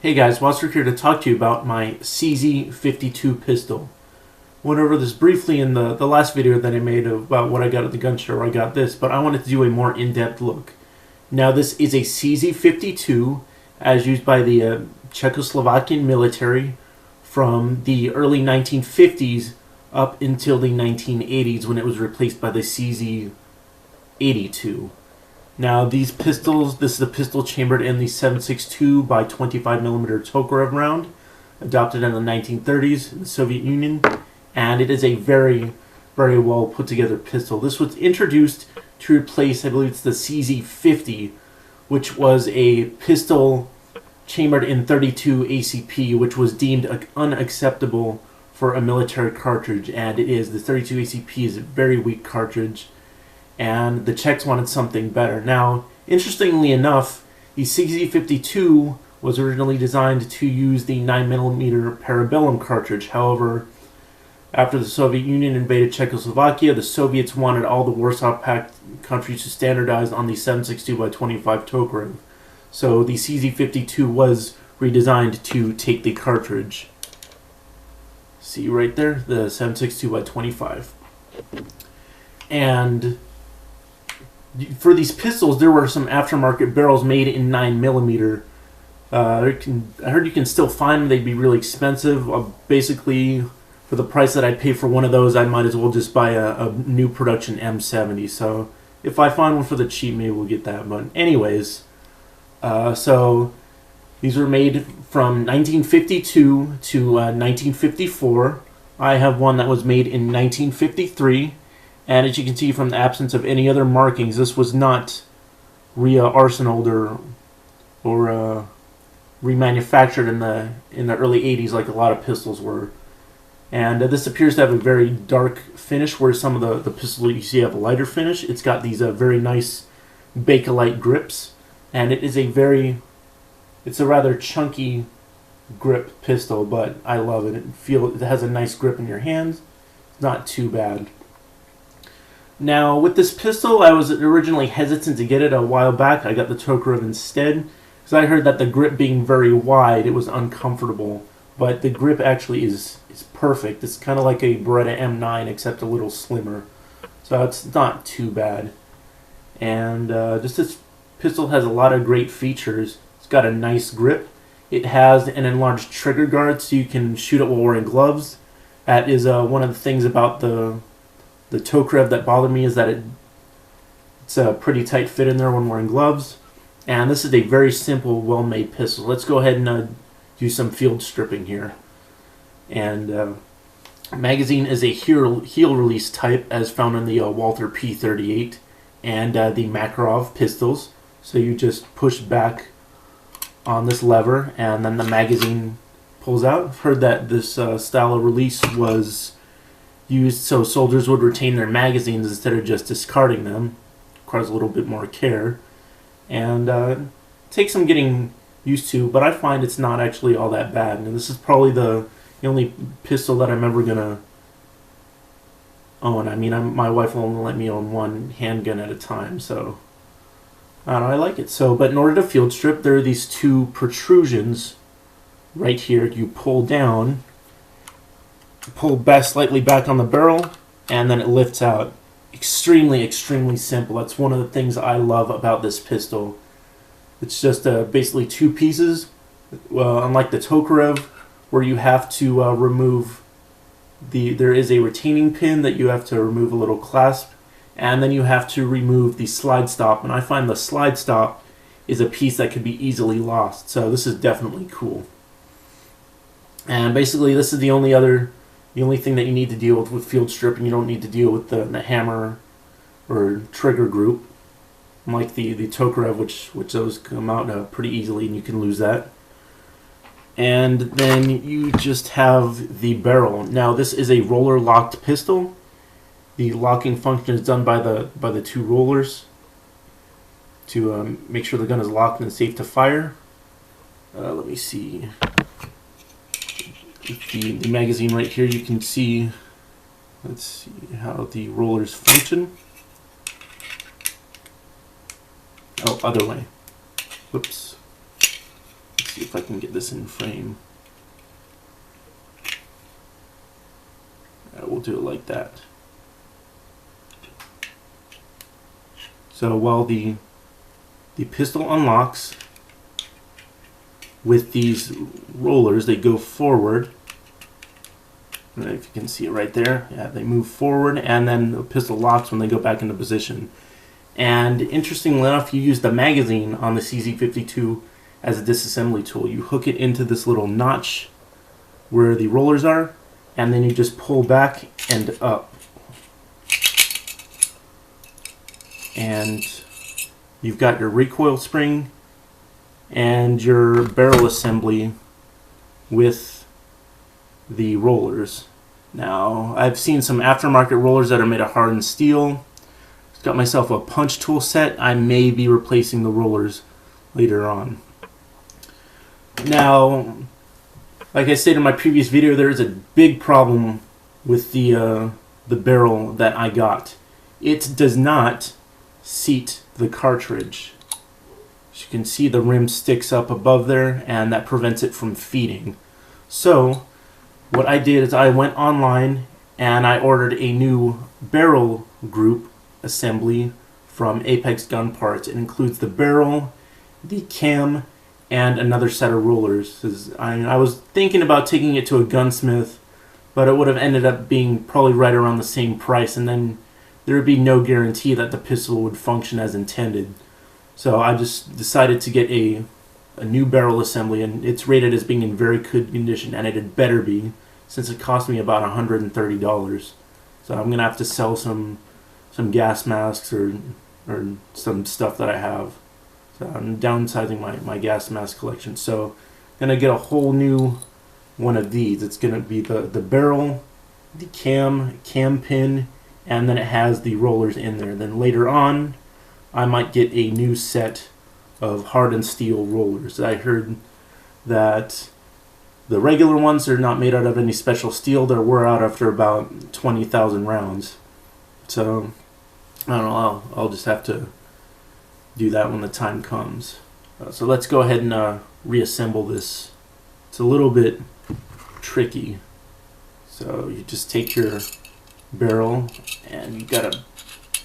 Hey guys, Watson here to talk to you about my CZ-52 pistol. Went over this briefly in the last video that I made about what I got at the gun show where I got this, but I wanted to do a more in-depth look. Now this is a CZ-52 as used by the Czechoslovakian military from the early 1950s up until the 1980s when it was replaced by the CZ-52. Now these pistols, this is a pistol chambered in the 7.62 by 25mm Tokarev round, adopted in the 1930s in the Soviet Union, and it is a very, very well put together pistol. This was introduced to replace, I believe it's the CZ-50, which was a pistol chambered in 32 ACP, which was deemed unacceptable for a military cartridge, and it is. The 32 ACP is a very weak cartridge, and the Czechs wanted something better. Now, interestingly enough, the CZ-52 was originally designed to use the 9mm Parabellum cartridge. However, after the Soviet Union invaded Czechoslovakia, the Soviets wanted all the Warsaw Pact countries to standardize on the 7.62 by 25 Tokarev. So the CZ-52 was redesigned to take the cartridge. See right there, the 7.62 by 25. And for these pistols, there were some aftermarket barrels made in 9mm. I heard you can still find them. They'd be really expensive. Basically, for the price that I'd pay for one of those, I might as well just buy a new production M70. So if I find one for the cheap, maybe we'll get that. But anyways, so these were made from 1952 to 1954. I have one that was made in 1953. And as you can see from the absence of any other markings, this was not re-arsenaled or remanufactured in the early 80s like a lot of pistols were. And this appears to have a very dark finish, where some of the pistols you see have a lighter finish. It's got these very nice Bakelite grips, and it's a rather chunky grip pistol, but I love it. It has a nice grip in your hands. It's not too bad. Now, with this pistol, I was originally hesitant to get it a while back. I got the Tokarev instead, because I heard that the grip being very wide, it was uncomfortable. But the grip actually is perfect. It's kind of like a Beretta M9, except a little slimmer. So it's not too bad. And just this pistol has a lot of great features. It's got a nice grip. It has an enlarged trigger guard, so you can shoot it while wearing gloves. That is one of the things about the Tokarev that bothered me, is that it's a pretty tight fit in there when wearing gloves. And this is a very simple, well-made pistol. Let's go ahead and do some field stripping here. And magazine is a heel release type, as found in the Walther P38 and the Makarov pistols. So you just push back on this lever, and then the magazine pulls out. I've heard that this style of release was used so soldiers would retain their magazines instead of just discarding them. Requires a little bit more care, and takes some getting used to, but I find it's not actually all that bad. And this is probably the only pistol that I'm ever gonna own. I mean, my wife will only let me own one handgun at a time, so I don't know, I like it. So, but in order to field strip, there are these two protrusions right here. You pull down, pull back slightly back on the barrel, and then it lifts out. Extremely, extremely simple. That's one of the things I love about this pistol. It's just basically two pieces, unlike the Tokarev, where you have to remove there is a retaining pin that you have to remove a little clasp, and then you have to remove the slide stop. And I find the slide stop is a piece that could be easily lost. So this is definitely cool. And basically, this is the only thing that you need to deal with field stripping. You don't need to deal with the hammer or trigger group, like the Tokarev, which those come out pretty easily, and you can lose that. And then you just have the barrel. Now this is a roller locked pistol. The locking function is done by the two rollers to make sure the gun is locked and safe to fire. Let me see. The magazine right here, you can see. Let's see how the rollers function. Oh, other way. Whoops. see if I can get this in frame. We'll do it like that. So while the pistol unlocks with these rollers, they go forward. I don't know if you can see it right there. Yeah, they move forward, and then the pistol locks when they go back into position. And interestingly enough, you use the magazine on the CZ-52 as a disassembly tool. You hook it into this little notch where the rollers are, and then you just pull back and up. And you've got your recoil spring and your barrel assembly with the rollers. Now, I've seen some aftermarket rollers that are made of hardened steel. Got myself a punch tool set. I may be replacing the rollers later on. Now, like I stated in my previous video, there is a big problem with the barrel that I got. It does not seat the cartridge. As you can see, the rim sticks up above there, and that prevents it from feeding. So, what I did is I went online and I ordered a new barrel group assembly from Apex Gun Parts. It includes the barrel, the cam, and another set of rollers. I was thinking about taking it to a gunsmith, but it would have ended up being probably right around the same price, and then there would be no guarantee that the pistol would function as intended. So I just decided to get a new barrel assembly, and it's rated as being in very good condition, and it had better be, since it cost me about $130. So I'm gonna have to sell some gas masks or some stuff that I have. So I'm downsizing my gas mask collection. So I'm gonna get a whole new one of these. It's gonna be the barrel, the cam pin, and then it has the rollers in there. Then later on, I might get a new set of hardened steel rollers. I heard that the regular ones are not made out of any special steel. They're wore out after about 20,000 rounds. So I don't know, I'll just have to do that when the time comes. So let's go ahead and reassemble this. It's a little bit tricky. So you just take your barrel and you gotta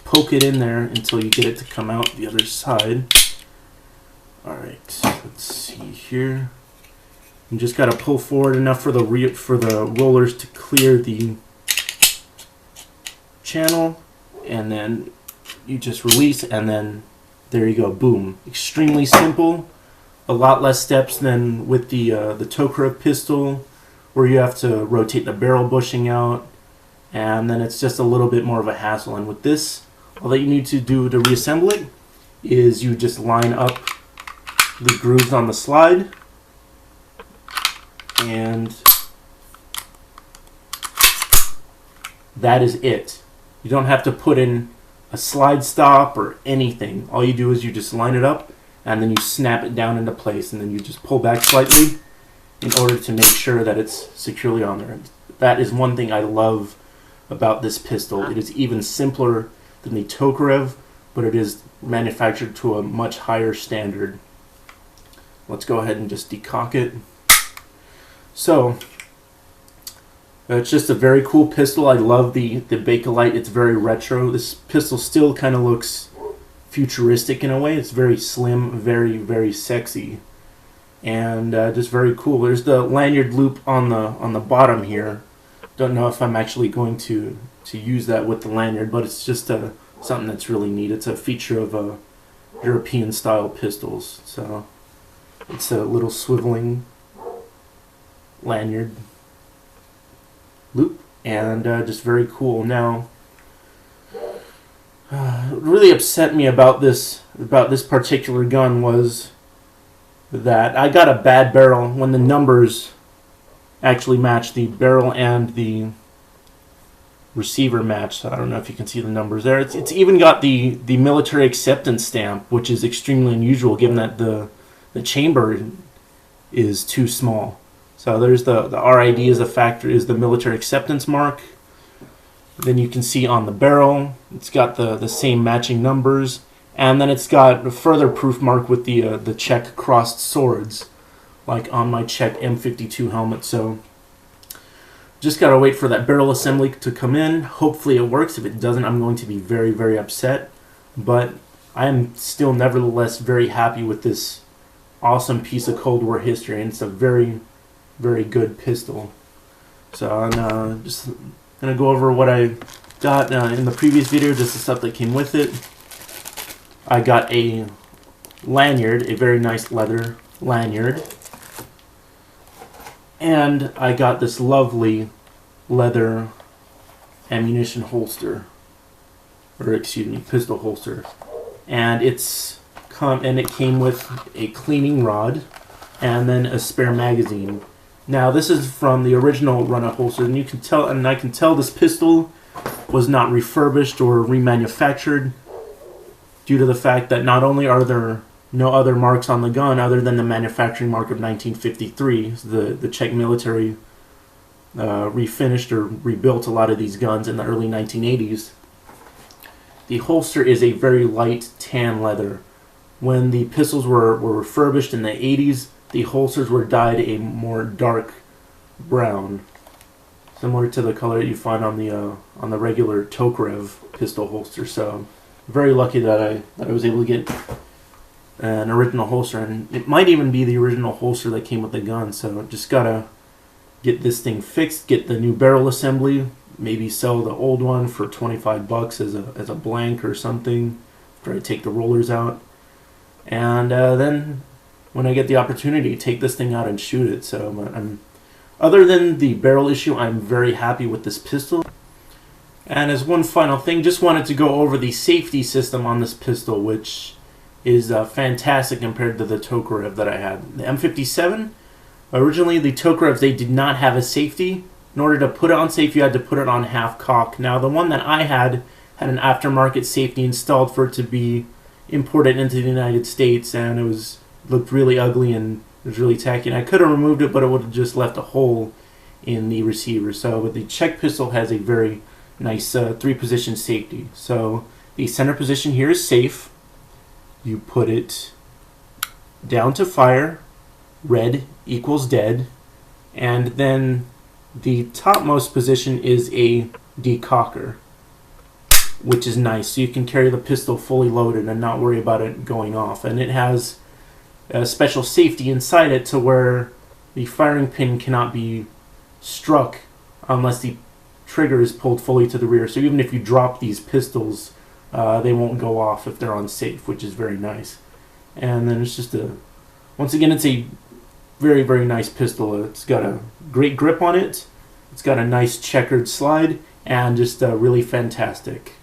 poke it in there until you get it to come out the other side. Alright, let's see here. You just gotta pull forward enough for the rollers to clear the channel, and then you just release, and then there you go, boom. Extremely simple, a lot less steps than with the Tokarev pistol, where you have to rotate the barrel bushing out, and then it's just a little bit more of a hassle. And with this, all that you need to do to reassemble it is you just line up the grooves on the slide, and that is it. You don't have to put in a slide stop or anything. All you do is you just line it up, and then you snap it down into place, and then you just pull back slightly in order to make sure that it's securely on there. That is one thing I love about this pistol. It is even simpler than the Tokarev, but it is manufactured to a much higher standard. Let's go ahead and just decock it. So it's just a very cool pistol. I love the Bakelite. It's very retro. This pistol still kind of looks futuristic in a way. It's very slim, very, very sexy, and just very cool. There's the lanyard loop on the bottom here. Don't know if I'm actually going to use that with the lanyard, but it's just something that's really neat. It's a feature of European style pistols. So it's a little swiveling lanyard loop, and just very cool. Now, what really upset me about this particular gun was that I got a bad barrel when the numbers actually matched. The barrel and the receiver match. So I don't know if you can see the numbers there. It's even got the military acceptance stamp, which is extremely unusual given that the chamber is too small. So there's the RID is the military acceptance mark. Then you can see on the barrel, it's got the same matching numbers, and then it's got a further proof mark with the Czech crossed swords like on my Czech M52 helmet. So just gotta wait for that barrel assembly to come in. Hopefully it works. If it doesn't, I'm going to be very, very upset. But I am still nevertheless very happy with this awesome piece of Cold War history, and it's a very, very good pistol. So I'm just gonna go over what I got in the previous video, just the stuff that came with it. I got a lanyard, a very nice leather lanyard. And I got this lovely leather ammunition holster, or excuse me, pistol holster. And it came with a cleaning rod and then a spare magazine. Now this is from the original run of holster, and I can tell this pistol was not refurbished or remanufactured, due to the fact that not only are there no other marks on the gun other than the manufacturing mark of 1953. The Czech military refinished or rebuilt a lot of these guns in the early 1980s. The holster is a very light tan leather. When the pistols were refurbished in the 80s, the holsters were dyed a more dark brown, similar to the color that you find on the regular Tokarev pistol holster. So very lucky that I was able to get an original holster, and it might even be the original holster that came with the gun. So just gotta get this thing fixed, get the new barrel assembly, maybe sell the old one for 25 bucks as a blank or something after I take the rollers out, and then when I get the opportunity, take this thing out and shoot it. So other than the barrel issue, I'm very happy with this pistol. And as one final thing, just wanted to go over the safety system on this pistol, which is fantastic compared to the Tokarev that I had. The M57, originally the Tokarevs, they did not have a safety. In order to put it on safe, you had to put it on half cock. Now the one that I had an aftermarket safety installed for it to be imported into the United States, and it looked really ugly and it was really tacky. And I could have removed it, but it would have just left a hole in the receiver. So, but the Czech pistol has a very nice 3-position safety. So the center position here is safe. You put it down to fire, red equals dead, and then the topmost position is a decocker, which is nice, so you can carry the pistol fully loaded and not worry about it going off. And it has a special safety inside it to where the firing pin cannot be struck unless the trigger is pulled fully to the rear. So even if you drop these pistols, they won't go off if they're unsafe, which is very nice. And then it's just once again, it's a very, very nice pistol. It's got a great grip on it. It's got a nice checkered slide, and just really fantastic.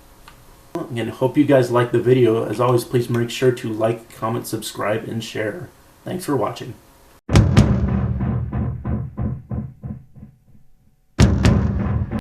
Again, hope you guys like the video. As always, please make sure to like, comment, subscribe, and share. Thanks for watching.